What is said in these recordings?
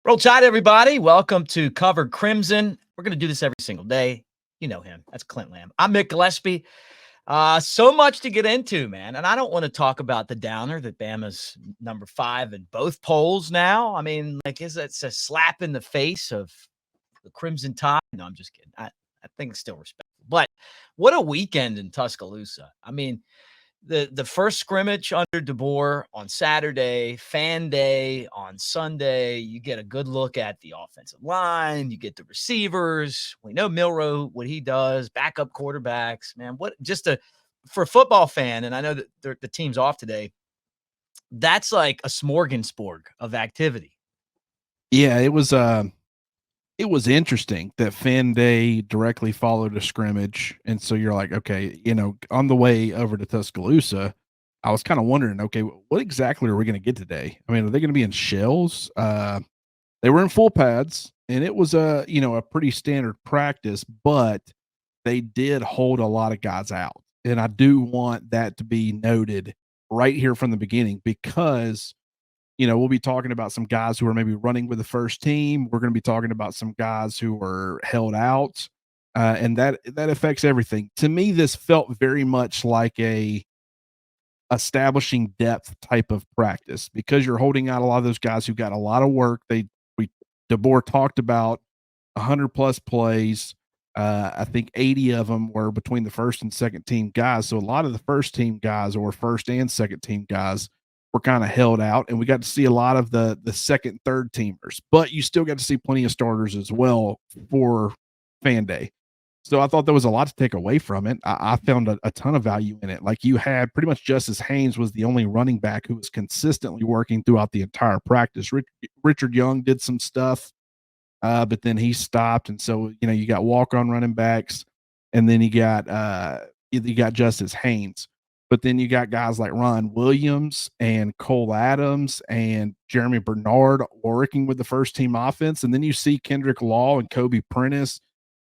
Roll Tide, everybody. Welcome to Covered Crimson. We're going to do this every single day. You know him. That's Clint Lamb. I'm Mick Gillispie. So much to get into, man. And I don't want to talk about the downer that Bama's number 5 in both polls now. I mean, like, it's a slap in the face of the Crimson Tide. No, I'm just kidding. I think it's still respectful. But what a weekend in Tuscaloosa. I mean, the first scrimmage under DeBoer on Saturday, fan day on Sunday. You get a good look at the offensive line. You get the receivers. We know Milroe, what he does, backup quarterbacks, man. What for a football fan, and I know that the team's off today, that's like a smorgasbord of activity. Yeah, it was interesting that fan day directly followed a scrimmage. And so you're like, okay, on the way over to Tuscaloosa, I was kind of wondering, okay, what exactly are we going to get today? I mean, are they going to be in shells? They were in full pads, and it was a pretty standard practice, but they did hold a lot of guys out. And I do want that to be noted right here from the beginning, because we'll be talking about some guys who are maybe running with the first team. We're going to be talking about some guys who are held out, and that affects everything. To me, this felt very much like a establishing depth type of practice, because you're holding out a lot of those guys who got a lot of work. DeBoer talked about 100 plus plays. I think 80 of them were between the first and second team guys. So a lot of the first team guys, or first and second team guys, were kind of held out, and we got to see a lot of the second, third teamers, but you still got to see plenty of starters as well for fan day. So I thought there was a lot to take away from it. I found a ton of value in it. Like, you had pretty much Justice Haynes was the only running back who was consistently working throughout the entire practice. Richard Young did some stuff, but then he stopped. And so, you got walk-on running backs, and then you got Justice Haynes. But then you got guys like Ron Williams and Cole Adams and Jeremy Bernard working with the first team offense. And then you see Kendrick Law and Kobe Prentice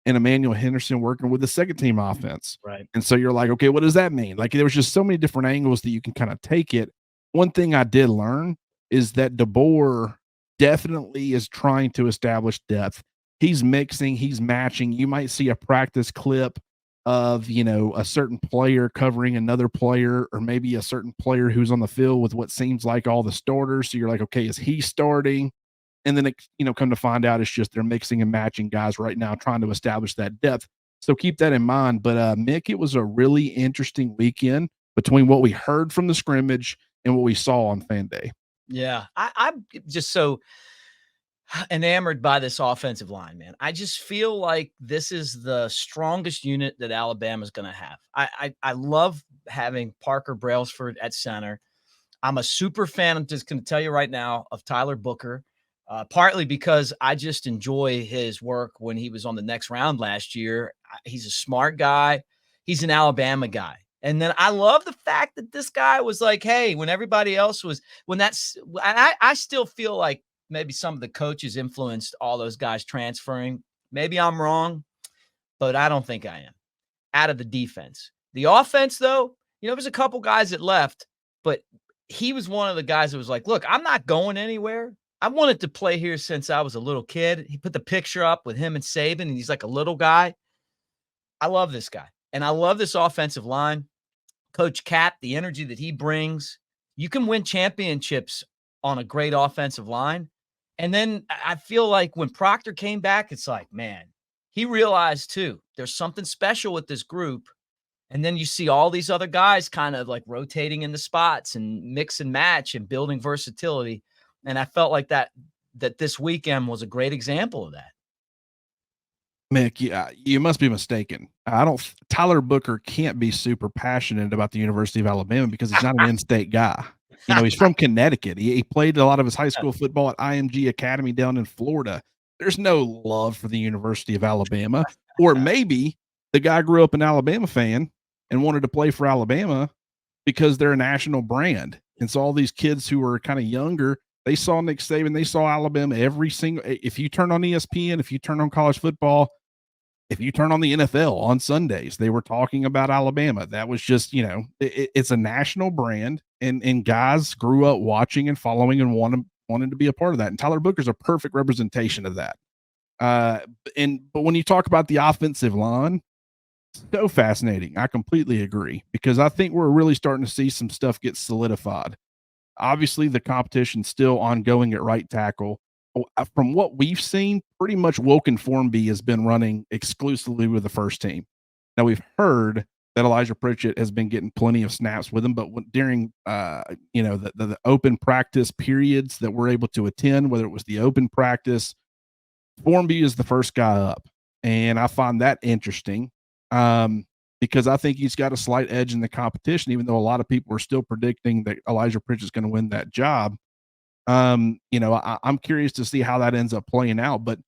and Emmanuel Henderson working with the second team offense. Right. And so you're like, okay, what does that mean? Like, there was just so many different angles that you can kind of take it. One thing I did learn is that DeBoer definitely is trying to establish depth. He's mixing, he's matching. You might see a practice clip of, a certain player covering another player, or maybe a certain player who's on the field with what seems like all the starters. So you're like, okay, is he starting? And then, come to find out, it's just they're mixing and matching guys right now, trying to establish that depth. So keep that in mind. But Mick, it was a really interesting weekend between what we heard from the scrimmage and what we saw on fan day. Yeah, I'm just so enamored by this offensive line, man. I just feel like this is the strongest unit that Alabama's going to have. I love having Parker Brailsford at center. I'm a super fan, I'm just going to tell you right now, of Tyler Booker, partly because I just enjoy his work when he was on the next round last year. He's a smart guy. He's an Alabama guy. And then I love the fact that this guy was like, hey, when everybody else was, I still feel like maybe some of the coaches influenced all those guys transferring. Maybe I'm wrong, but I don't think I am. Out of the defense. The offense, though, there's a couple guys that left, but he was one of the guys that was like, look, I'm not going anywhere. I wanted to play here since I was a little kid. He put the picture up with him and Saban, and he's like a little guy. I love this guy, and I love this offensive line. Coach Cap, the energy that he brings, you can win championships on a great offensive line. And then I feel like when Proctor came back, it's like, man, he realized too, there's something special with this group. And then you see all these other guys kind of like rotating in the spots and mix and match and building versatility. And I felt like that this weekend was a great example of that. Mick, yeah, you must be mistaken. Tyler Booker can't be super passionate about the University of Alabama because he's not an in-state guy. He's from Connecticut. He played a lot of his high school football at IMG Academy down in Florida. There's no love for the University of Alabama. Or maybe the guy grew up an Alabama fan and wanted to play for Alabama because they're a national brand. And so all these kids who were kind of younger, they saw Nick Saban, they saw Alabama if you turn on ESPN, if you turn on college football, if you turn on the NFL on Sundays, they were talking about Alabama. That was just, it's a national brand, and guys grew up watching and following and wanted to be a part of that. And Tyler Booker's a perfect representation of that. But when you talk about the offensive line, so fascinating. I completely agree because I think we're really starting to see some stuff get solidified. Obviously, the competition's still ongoing at right tackle. From what we've seen, pretty much Wilkin Formby has been running exclusively with the first team. Now we've heard that Elijah Pritchett has been getting plenty of snaps with him, but during the open practice periods that we're able to attend, whether it was the open practice, Formby is the first guy up, and I find that interesting because I think he's got a slight edge in the competition, even though a lot of people are still predicting that Elijah Pritchett's going to win that job. I'm curious to see how that ends up playing out. But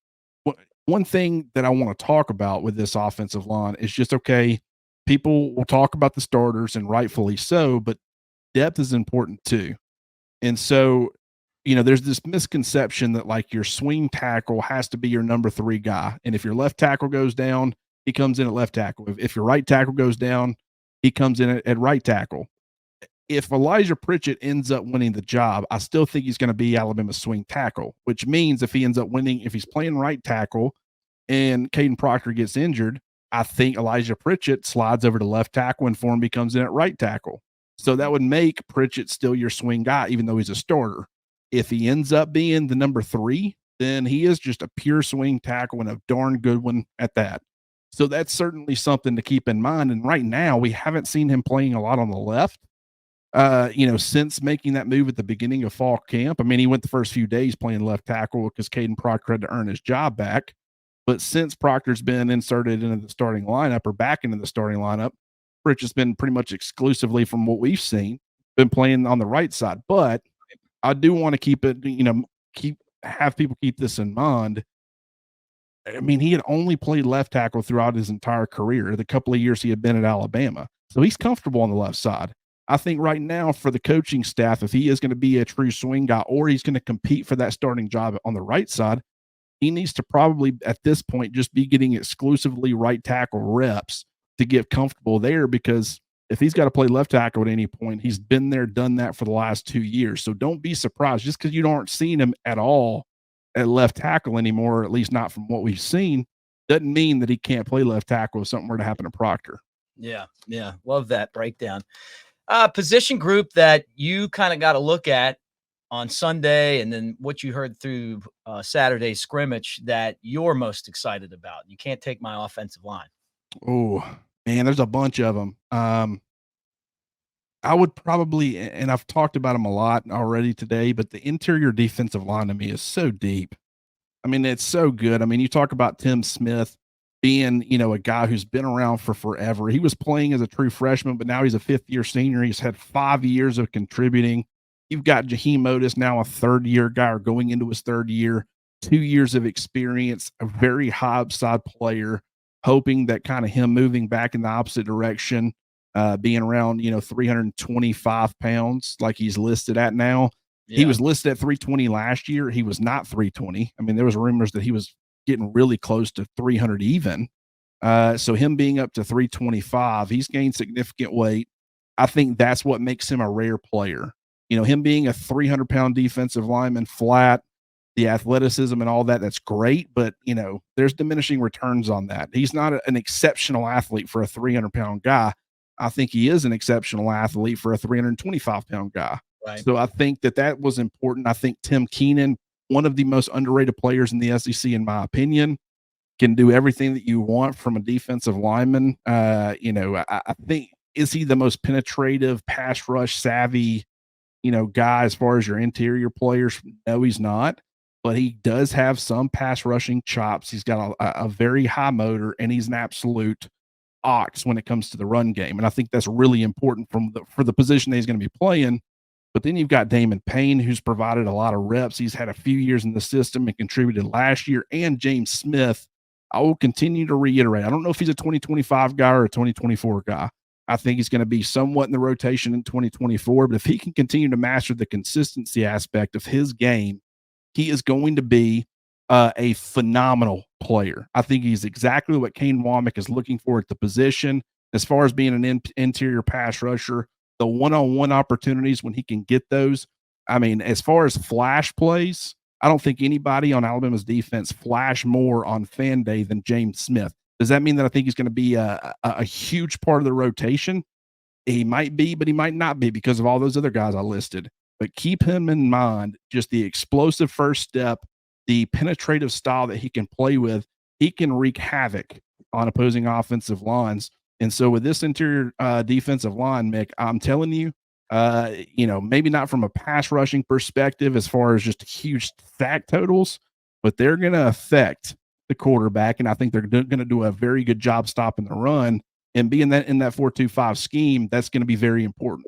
one thing that I want to talk about with this offensive line is just okay. People will talk about the starters, and rightfully so, but depth is important too. And so, there's this misconception that like your swing tackle has to be your number 3 guy. And if your left tackle goes down, he comes in at left tackle. If your right tackle goes down, he comes in at right tackle. If Elijah Pritchett ends up winning the job, I still think he's going to be Alabama's swing tackle, which means if he ends up winning, if he's playing right tackle and Caden Proctor gets injured, I think Elijah Pritchett slides over to left tackle and Formby comes in at right tackle. So that would make Pritchett still your swing guy, even though he's a starter. If he ends up being the number 3, then he is just a pure swing tackle and a darn good one at that. So that's certainly something to keep in mind. And right now, we haven't seen him playing a lot on the left, since making that move at the beginning of fall camp. I mean, he went the first few days playing left tackle because Caden Proctor had to earn his job back. But since Proctor's been inserted into the starting lineup or back into the starting lineup, Rich has been pretty much exclusively, from what we've seen, been playing on the right side. But I do want to have people keep this in mind. I mean, he had only played left tackle throughout his entire career, the couple of years he had been at Alabama. So he's comfortable on the left side. I think right now for the coaching staff, if he is going to be a true swing guy or he's going to compete for that starting job on the right side, he needs to probably at this point just be getting exclusively right tackle reps to get comfortable there, because if he's got to play left tackle at any point, he's been there, done that for the last 2 years. So don't be surprised just because you aren't seeing him at all at left tackle anymore, or at least not from what we've seen, doesn't mean that he can't play left tackle if something were to happen to Proctor. Yeah. Love that breakdown. Position group that you kind of got to look at on Sunday, and then what you heard through Saturday's scrimmage that you're most excited about. You can't take my offensive line. Oh, man, there's a bunch of them. I would probably, and I've talked about them a lot already today, but the interior defensive line to me is so deep. I mean, it's so good. I mean, you talk about Tim Smith being, a guy who's been around for forever. He was playing as a true freshman, but now he's a 5th-year senior. He's had 5 years of contributing. You've got Jaheim Otis, now a 3rd-year guy, or going into his 3rd year, 2 years of experience, a very high upside player, hoping that kind of him moving back in the opposite direction, being around, 325 pounds like he's listed at now. Yeah. He was listed at 320 last year. He was not 320. I mean, there was rumors that he was getting really close to 300 even. So him being up to 325, he's gained significant weight. I think that's what makes him a rare player. Him being a 300-pound defensive lineman flat, the athleticism and all that, that's great. But, there's diminishing returns on that. He's not an exceptional athlete for a 300-pound guy. I think he is an exceptional athlete for a 325-pound guy. Right. So I think that was important. I think Tim Keenan, one of the most underrated players in the SEC, in my opinion, can do everything that you want from a defensive lineman. I think, is he the most penetrative, pass rush savvy, guy as far as your interior players? No, he's not. But he does have some pass rushing chops. He's got a very high motor, and he's an absolute ox when it comes to the run game. And I think that's really important for the position that he's going to be playing. But then you've got Damon Payne, who's provided a lot of reps. He's had a few years in the system and contributed last year. And James Smith, I will continue to reiterate, I don't know if he's a 2025 guy or a 2024 guy. I think he's going to be somewhat in the rotation in 2024. But if he can continue to master the consistency aspect of his game, he is going to be a phenomenal player. I think he's exactly what Kane Womack is looking for at the position. As far as being an interior pass rusher, the one-on-one opportunities when he can get those, I mean, as far as flash plays, I don't think anybody on Alabama's defense flashed more on fan day than James Smith. Does that mean that I think he's going to be a huge part of the rotation? He might be, but he might not be because of all those other guys I listed. But keep him in mind, just the explosive first step, the penetrative style that he can play with. He can wreak havoc on opposing offensive lines. And so with this interior defensive line, Mick, I'm telling you, maybe not from a pass rushing perspective as far as just huge sack totals, but they're going to affect the quarterback. And I think they're going to do a very good job stopping the run, and being that in that 4-2-5 scheme, that's going to be very important.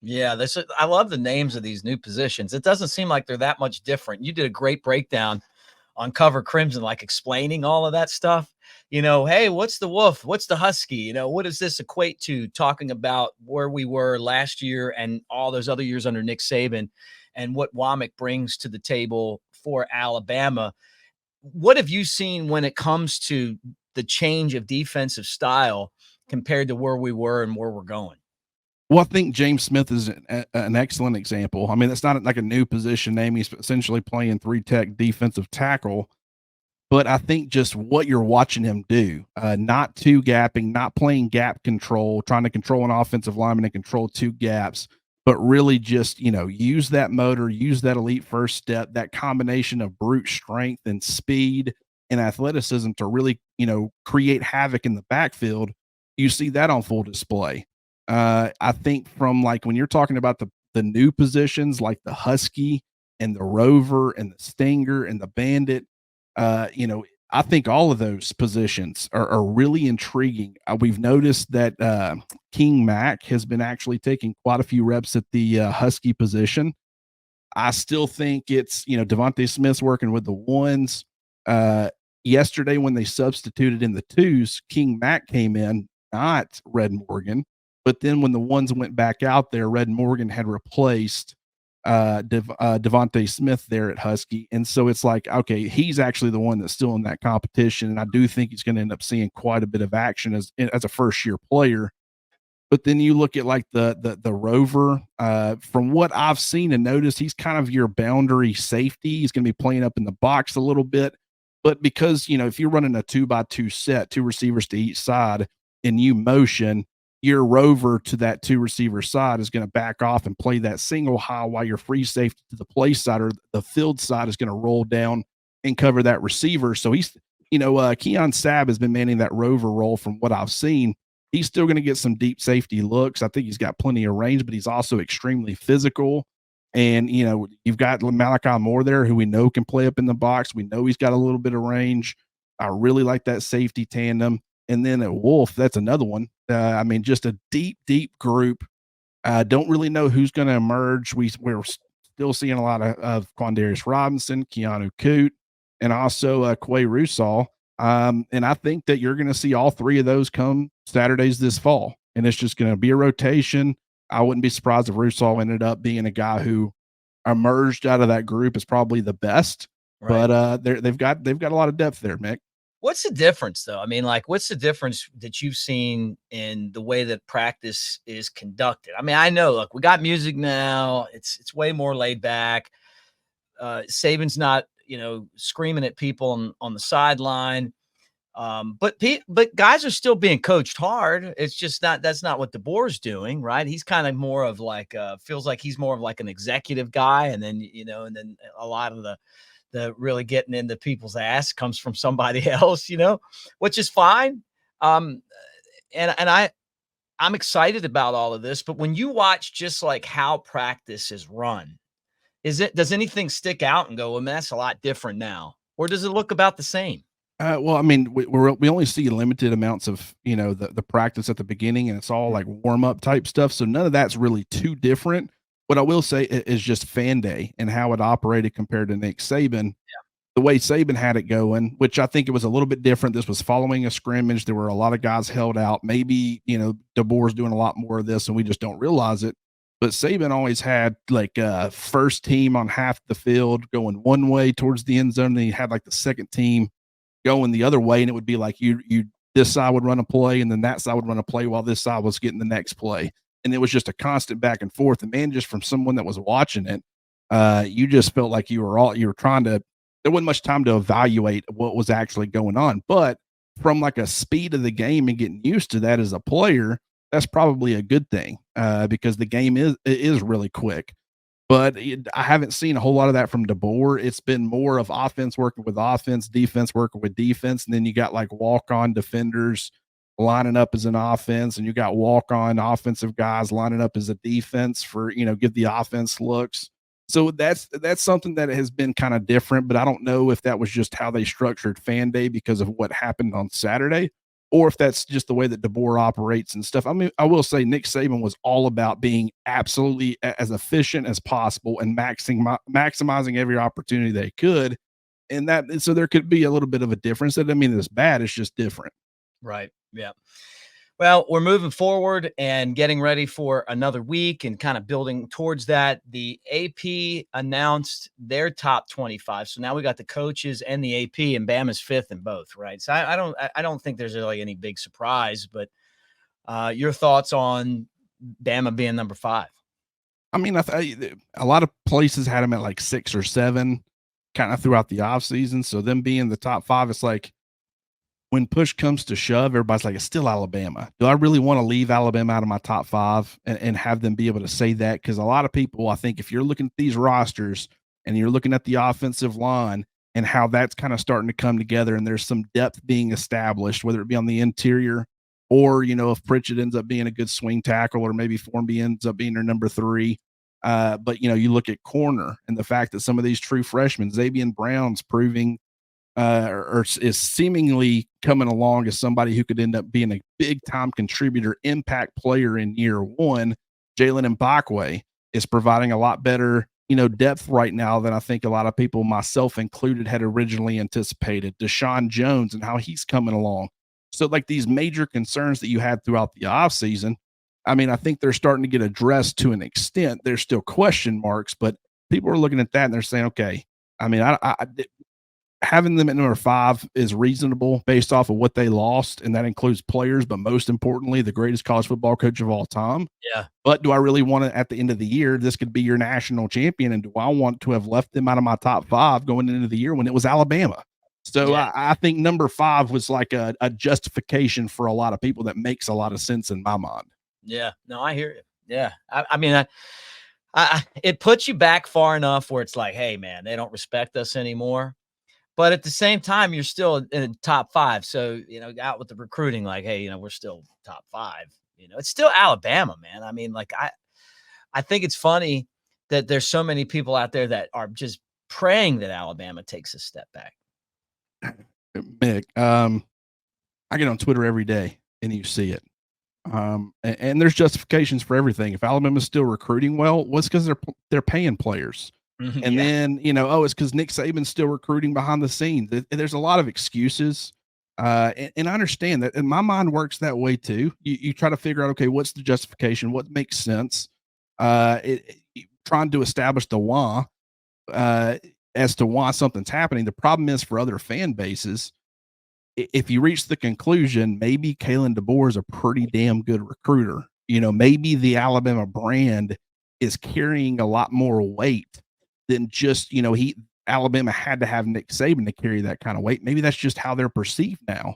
Yeah, I love the names of these new positions. It doesn't seem like they're that much different. You did a great breakdown on Cover Crimson, like explaining all of that stuff. Hey, what's the wolf? What's the husky? What does this equate to? Talking about where we were last year and all those other years under Nick Saban and what Womack brings to the table for Alabama. What have you seen when it comes to the change of defensive style compared to where we were and where we're going? Well, I think James Smith is an excellent example. I mean, it's not like a new position name. He's essentially playing three tech defensive tackle. But I think just what you're watching him do, not two gapping, not playing gap control, trying to control an offensive lineman and control two gaps, but really just, use that motor, use that elite first step, that combination of brute strength and speed and athleticism to really, create havoc in the backfield. You see that on full display. I think from like when you're talking about the new positions like the Husky and the Rover and the Stinger and the Bandit, I think all of those positions are really intriguing. We've noticed that King Mack has been actually taking quite a few reps at the Husky position. I still think it's, Devontae Smith's working with the ones. Yesterday, when they substituted in the twos, King Mack came in, not Red Morgan. But then when the ones went back out there, Red Morgan had replaced Devontae Smith there at Husky. And so it's like, okay, he's actually the one that's still in that competition. And I do think he's going to end up seeing quite a bit of action as a first year player. But then you look at like the Rover, from what I've seen and noticed, he's kind of your boundary safety. He's going to be playing up in the box a little bit. But because, if you're running a 2-by-2 set, two receivers to each side, and you motion, your Rover to that two receiver side is going to back off and play that single high, while your free safety to the play side or the field side is going to roll down and cover that receiver. So he's, Keon Sabb has been manning that Rover role from what I've seen. He's still going to get some deep safety looks. I think he's got plenty of range, but he's also extremely physical. And, you've got Malachi Moore there, who we know can play up in the box. We know he's got a little bit of range. I really like that safety tandem. And then at Wolf, that's another one. Just a deep, deep group. Don't really know who's going to emerge. We're still seeing a lot of Quandarius Robinson, Keanu Coote, and also Quay Rusall. And I think that you're going to see all three of those come Saturdays this fall. And it's just going to be a rotation. I wouldn't be surprised if Rusall ended up being a guy who emerged out of that group as probably the best. Right. But they've got a lot of depth there, Mick. What's the difference, though? I mean, like, what's the difference that you've seen in the way that practice is conducted? I mean, I know, look, we got music now. It's way more laid back. Saban's not, screaming at people on the sideline. But guys are still being coached hard. It's just that's not what DeBoer's doing, right? He's kind of more of like, feels like he's more of like an executive guy. And then, and then a lot of the really getting into people's ass comes from somebody else, which is fine. And I'm excited about all of this, but when you watch just like how practice is run, does anything stick out and go, well, man, that's a lot different now? Or does it look about the same? Well, I mean, we only see limited amounts of, the practice at the beginning, and it's all like warm up type stuff. So none of that's really too different. What I will say is just fan day and how it operated compared to Nick Saban. Yeah. The way Saban had it going, which I think it was a little bit different. This was following a scrimmage. There were a lot of guys held out. Maybe, DeBoer's doing a lot more of this and we just don't realize it. But Saban always had like first team on half the field going one way towards the end zone. And he had like the second team going the other way. And it would be like this side would run a play and then that side would run a play while this side was getting the next play. And it was just a constant back and forth. And man, just from someone that was watching it, You just felt like you were trying to, there wasn't much time to evaluate what was actually going on. But from like a speed of the game and getting used to that as a player, that's probably a good thing, because the game is really quick. But I haven't seen a whole lot of that from DeBoer. It's been more of offense working with offense, defense working with defense, and then you got like walk-on defenders lining up as an offense, and you got walk-on offensive guys lining up as a defense for, give the offense looks. So that's something that has been kind of different, but I don't know if that was just how they structured Fan Day because of what happened on Saturday, or if that's just the way that DeBoer operates and stuff. I mean, I will say Nick Saban was all about being absolutely as efficient as possible and maximizing every opportunity they could. And so there could be a little bit of a difference. That doesn't mean it's bad. It's just different. Right. Yeah. Well, we're moving forward and getting ready for another week and kind of building towards that. The AP announced their top 25. So now we got the coaches and the AP, and Bama's fifth in both, right? So I don't think there's really any big surprise, but your thoughts on Bama being number 5? I mean, a lot of places had them at like 6 or 7 kind of throughout the offseason. So them being the top 5, it's like, when push comes to shove, everybody's like, it's still Alabama. Do I really want to leave Alabama out of my top 5 and have them be able to say that? Because a lot of people, I think, if you're looking at these rosters and you're looking at the offensive line and how that's kind of starting to come together, and there's some depth being established, whether it be on the interior or, if Pritchett ends up being a good swing tackle, or maybe Formby ends up being their number 3. But, you look at corner and the fact that some of these true freshmen, Xavier Brown's proving or is seemingly coming along as somebody who could end up being a big time contributor, impact player in year 1. Jalen Mbakwe is providing a lot better, depth right now than I think a lot of people, myself included, had originally anticipated. Deshaun Jones and how he's coming along. So, like, these major concerns that you had throughout the offseason, I mean, I think they're starting to get addressed to an extent. There's still question marks, but people are looking at that and they're saying, okay, I mean, having them at number 5 is reasonable based off of what they lost, and that includes players, but most importantly, the greatest college football coach of all time. Yeah. But do I really want to, at the end of the year, this could be your national champion, and do I want to have left them out of my top 5 going into the year when it was Alabama? So Yeah. I think number 5 was like a justification for a lot of people that makes a lot of sense in my mind. Yeah. No, I hear you. Yeah. I mean, it puts you back far enough where it's like, hey, man, they don't respect us anymore. But at the same time, you're still in the top 5. So, out with the recruiting, like, hey, we're still top 5. It's still Alabama, man. I mean, like, I think it's funny that there's so many people out there that are just praying that Alabama takes a step back. Mick, I get on Twitter every day and you see it. And there's justifications for everything. If Alabama's still recruiting well, what's because they're paying players. And Yeah. then, it's because Nick Saban's still recruiting behind the scenes. There's a lot of excuses. And I understand that. And my mind works that way too. You try to figure out, okay, what's the justification? What makes sense? Trying to establish the why, as to why something's happening. The problem is, for other fan bases, if you reach the conclusion, maybe Kalen DeBoer is a pretty damn good recruiter. Maybe the Alabama brand is carrying a lot more weight than just, Alabama had to have Nick Saban to carry that kind of weight. Maybe that's just how they're perceived now.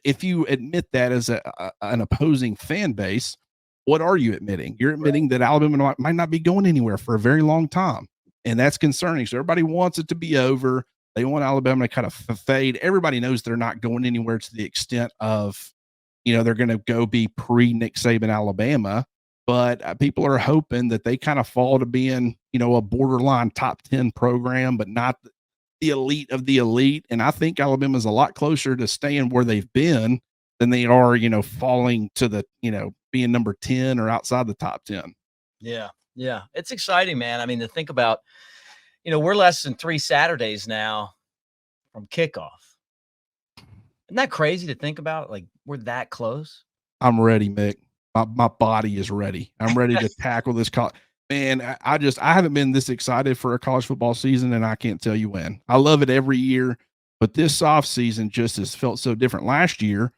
If you admit that as an opposing fan base, what are you admitting? You're admitting that Alabama might not be going anywhere for a very long time. And that's concerning. So everybody wants it to be over. They want Alabama to kind of fade. Everybody knows they're not going anywhere to the extent of, they're going to go be pre-Nick Saban Alabama. But people are hoping that they kind of fall to being, a borderline top 10 program, but not the elite of the elite. And I think Alabama's a lot closer to staying where they've been than they are, falling to the, being number 10 or outside the top 10. Yeah. Yeah. It's exciting, man. I mean, to think about, we're less than 3 Saturdays now from kickoff. Isn't that crazy to think about? Like, we're that close. I'm ready, Mick. My body is ready. I'm ready to tackle this. Man, I haven't been this excited for a college football season, and I can't tell you when. I love it every year, but this off season just has felt so different. Last year,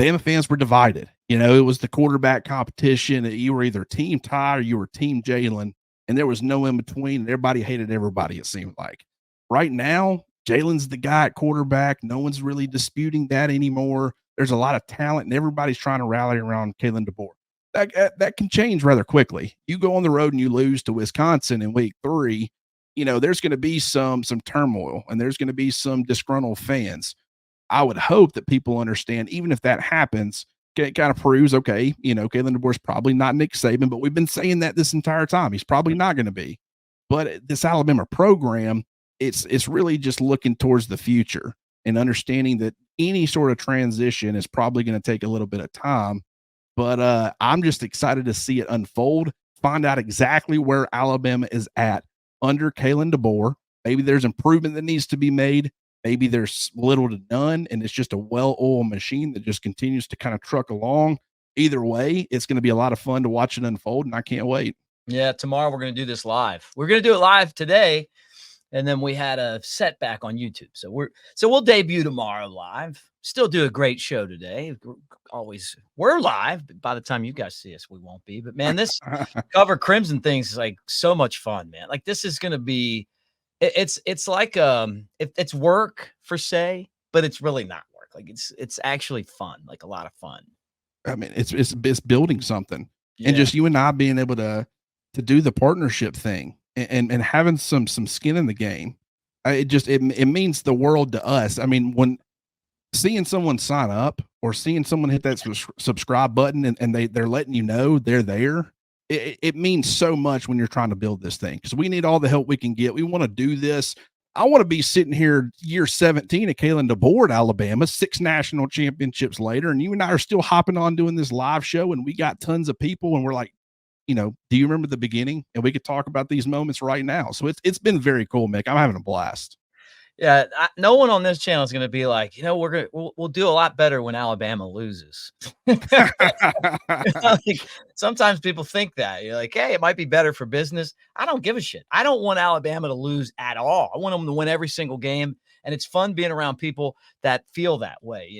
Bama fans were divided. It was the quarterback competition. You were either team Ty or you were team Jalen. and there was no in between. And everybody hated everybody, it seemed like. Right now, Jalen's the guy at quarterback. No one's really disputing that anymore. There's a lot of talent, and everybody's trying to rally around Kalen DeBoer. That can change rather quickly. You go on the road and you lose to Wisconsin in week 3, there's going to be some turmoil, and there's going to be some disgruntled fans. I would hope that people understand, even if that happens, it kind of proves, okay, Kalen DeBoer's probably not Nick Saban, but we've been saying that this entire time. He's probably not going to be. But this Alabama program, it's really just looking towards the future and understanding that any sort of transition is probably going to take a little bit of time. But I'm just excited to see it unfold, find out exactly where Alabama is at under Kalen DeBoer. Maybe there's improvement that needs to be made. Maybe there's little to none, and it's just a well-oiled machine that just continues to kind of truck along. Either way, it's going to be a lot of fun to watch it unfold, and I can't wait. Yeah, tomorrow we're going to do this live. We're going to do it live today, and then we had a setback on YouTube. So we'll debut tomorrow live. Still do a great show today. We're live, but by the time you guys see us, we won't be. But man, this Cover Crimson things is like so much fun, man. Like this is going to be it's like it's work for say, but it's really not work. Like it's actually fun, like a lot of fun. I mean, it's building something, Yeah. and just you and I being able to do the partnership thing and having some skin in the game. It means the world to us. I mean, when seeing someone sign up or seeing someone hit that subscribe button and they're letting you know they're there, it means so much when you're trying to build this thing, because we need all the help we can get. We want to do this. I want to be sitting here year 17 at Kalen DeBoer, Alabama, 6 national championships later, and you and I are still hopping on doing this live show, and we got tons of people, and we're like, do you remember the beginning? And we could talk about these moments right now. So it's been very cool, Mick. I'm having a blast. Yeah, no one on this channel is going to be like, we'll do a lot better when Alabama loses. Like, sometimes people think that. You're like, hey, it might be better for business. I don't give a shit. I don't want Alabama to lose at all. I want them to win every single game, and it's fun being around people that feel that way.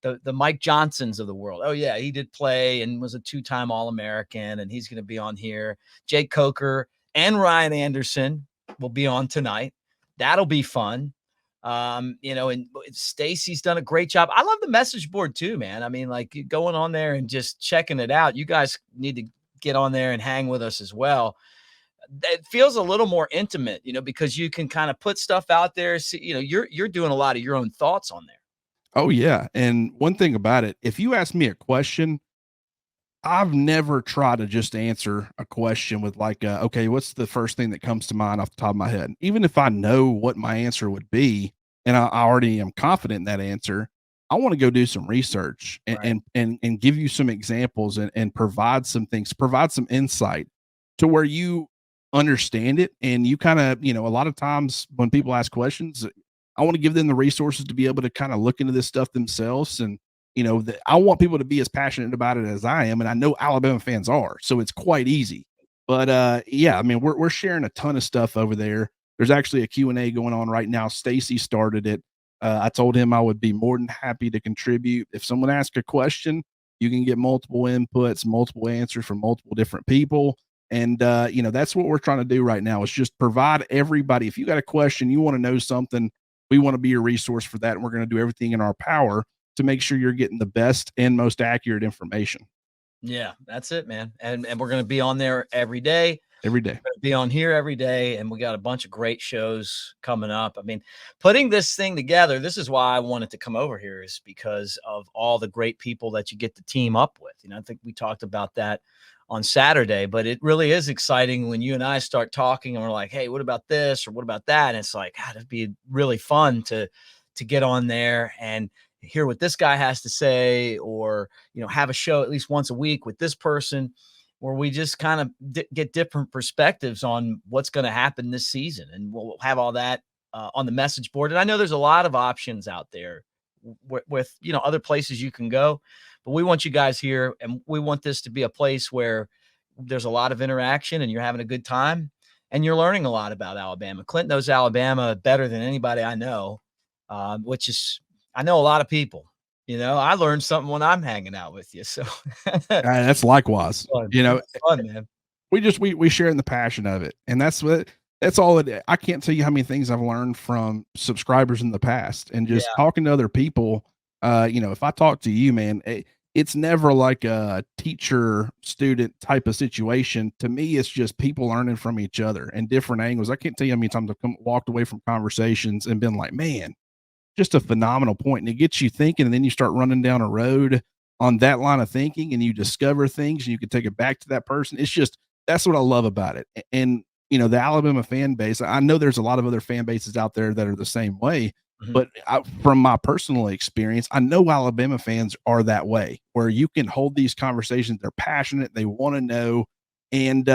The Mike Johnsons of the world. Oh yeah, he did play and was a 2-time All-American, and he's going to be on here. Jake Coker and Ryan Anderson will be on tonight. That'll be fun. And Stacy's done a great job. I love the message board too, man. I mean, like going on there and just checking it out. You guys need to get on there and hang with us as well. It feels a little more intimate, because you can kind of put stuff out there. See, you're doing a lot of your own thoughts on there. Oh yeah. And one thing about it, if you ask me a question, I've never tried to just answer a question with like, okay, what's the first thing that comes to mind off the top of my head? Even if I know what my answer would be, and I already am confident in that answer, I want to go do some research and give you some examples and provide some things, provide some insight to where you understand it. And you kind of, a lot of times when people ask questions, I want to give them the resources to be able to kind of look into this stuff themselves. And I want people to be as passionate about it as I am, and I know Alabama fans are, so it's quite easy. But yeah, I mean, we're sharing a ton of stuff over there. There's actually a Q&A going on right now. Stacy started it. I told him I would be more than happy to contribute. If someone asks a question, you can get multiple inputs, multiple answers from multiple different people. And that's what we're trying to do right now, is just provide everybody. If you got a question, you want to know something, we want to be your resource for that, and we're going to do everything in our power to make sure you're getting the best and most accurate information. Yeah, that's it, man. And we're going to be on there every day. Every day. We're going to be on here every day, and we got a bunch of great shows coming up. I mean, putting this thing together, this is why I wanted to come over here, is because of all the great people that you get to team up with. I think we talked about that on Saturday, but it really is exciting when you and I start talking and we're like, hey, what about this or what about that? And it's like, God, it'd be really fun to get on there and hear what this guy has to say, or, have a show at least once a week with this person where we just kind of get different perspectives on what's going to happen this season. And we'll have all that on the message board. And I know there's a lot of options out there with other places you can go, but we want you guys here, and we want this to be a place where there's a lot of interaction and you're having a good time and you're learning a lot about Alabama. Clint knows Alabama better than anybody I know, which is, I know a lot of people. I learned something when I'm hanging out with you. So that's likewise. fun. It's Fun, man. we share in the passion of it, and that's all it. I can't tell you how many things I've learned from subscribers in the past, and Yeah. just talking to other people. If I talk to you, man, it's never like a teacher student type of situation. To me, it's just people learning from each other and different angles. I can't tell you how many times I've walked away from conversations and been like, man, just a phenomenal point, and it gets you thinking, and then you start running down a road on that line of thinking, and you discover things, and you can take it back to that person. It's just that's what I love about it. And the Alabama fan base, I know there's a lot of other fan bases out there that are the same way, Mhm. but from my personal experience, I know Alabama fans are that way, where you can hold these conversations. They're passionate, they want to know, and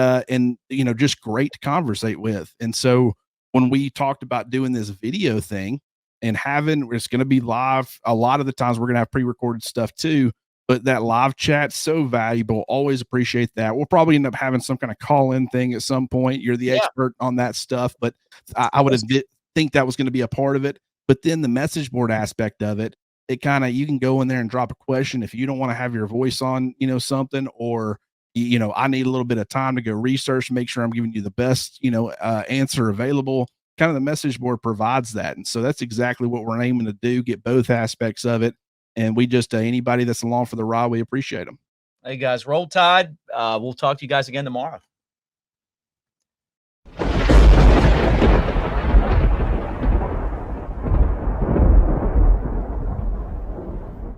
just great to conversate with. And so when we talked about doing this video thing and having it's going to be live, a lot of the times we're going to have pre-recorded stuff too, but that live chat's so valuable. Always appreciate that. We'll probably end up having some kind of call-in thing at some point. You're the Yeah. expert on that stuff, but I would admit, think that was going to be a part of it. But then the message board aspect of it, it kind of, you can go in there and drop a question if you don't want to have your voice on, something, or I need a little bit of time to go research, make sure I'm giving you the best, answer available. Kind of the message board provides that. And so that's exactly what we're aiming to do, get both aspects of it. And we just, anybody that's along for the ride, we appreciate them. Hey guys, roll tide. We'll talk to you guys again tomorrow.